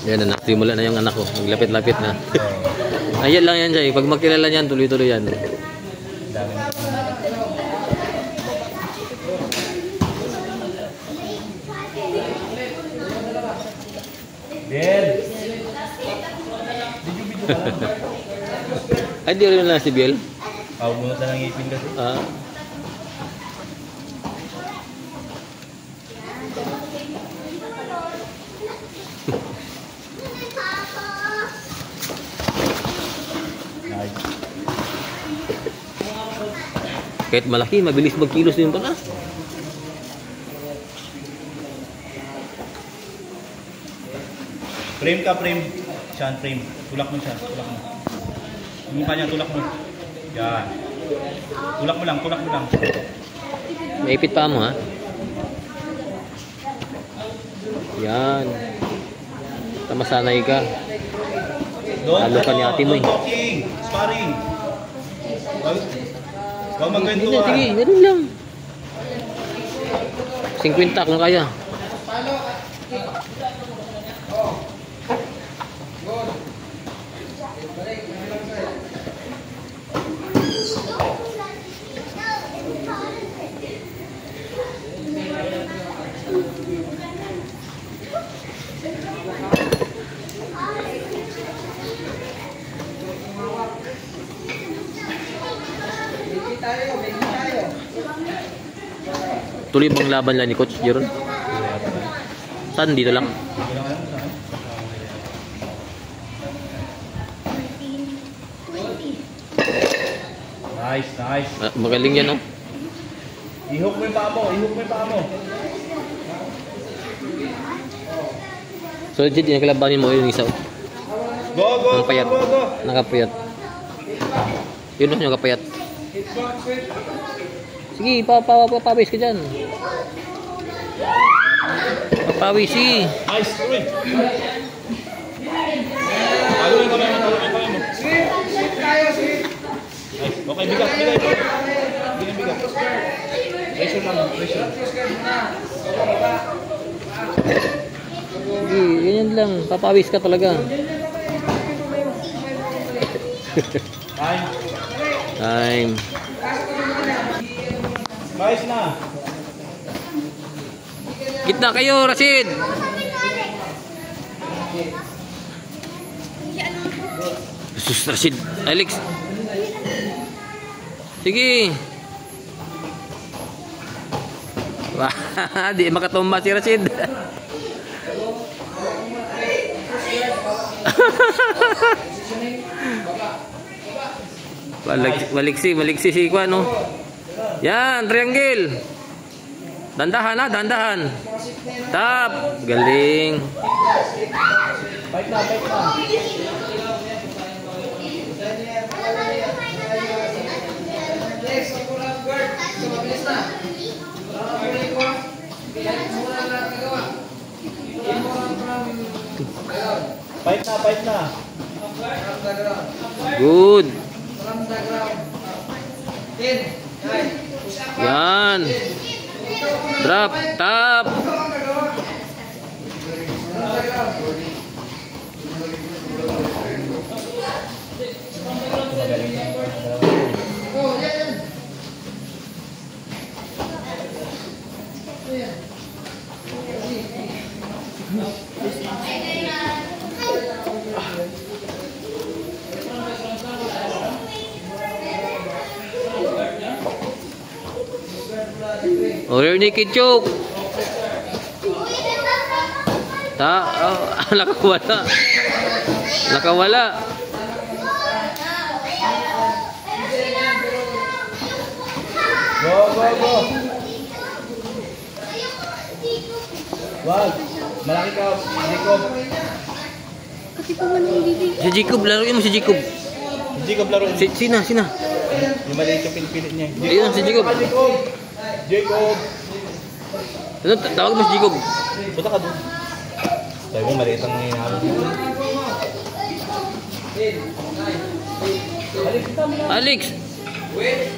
Yan na, simula na yung anak ko. Naglapit-lapit na. Ayan lang yan siya. Pag magkilala niyan, tuloy-tuloy yan. Biel! Ay, di rin na si Biel? Bunot na ng ipin kasi. Kahit malaki, mabilis magkilos din pala. Frame ka, frame. Siyan, frame. Tulak mo siya, tulak mo. Yung mukha niya, tulak mo. Yan. Tulak mo lang, tulak mo lang. Maipit pa mo, ha? Yan. Tama, sanay ka. Halo ka ni ate mo, eh. Talking, sparring. Huwag magkwento ka. Sige, ganun lang. 50 kung kaya. Tuloy bang laban lang ni Coach Jeron? Saan? Dito lang? Nice, nice. Magaling yan, no? Ihok mo yung paa mo, ihok mo yung paa mo. So legit, yung kalabanin mo yung isa. Go, go, Nakapayat. go, go. Nakapayat. Yun yung nakapayat. Sige, papawis ka dyan. Papawis, sige. Nice, tuloy. Taluin kami mo, taluin kami mo. Nice, okay, bigat, bigat. Bigat, bigat. Pressure lang, pressure. Sige, ganyan lang. Papawis ka talaga. Time. Time. Nice na. Gitna kayo, Rashid. Sus, Rashid. Alex. Sige. Wah, di makatumba si Rashid. Maliksi si Kwan, no? Yan, triangle. Dandahan, ha, dandahan. Tap, galing. Bike na, bike na. Bike na, bike na. Good. Yan. Drop, tap. Oh, rear naked choke. Nakawala. Nakawala. Go, go, go. Wag. Malaki ka, Jacob. Kasi pa man ang bibig. Si Jacob, laruin mo si Jacob. Jacob laro. Sina? Yung maliit yung pinipilit niya. Ayun, si Jacob. Jacob. Jacob. Ano, tawag mo si Jacob. Punta ka doon. Sabi mo, maliit ang hinahabol dito. Alex. Wait.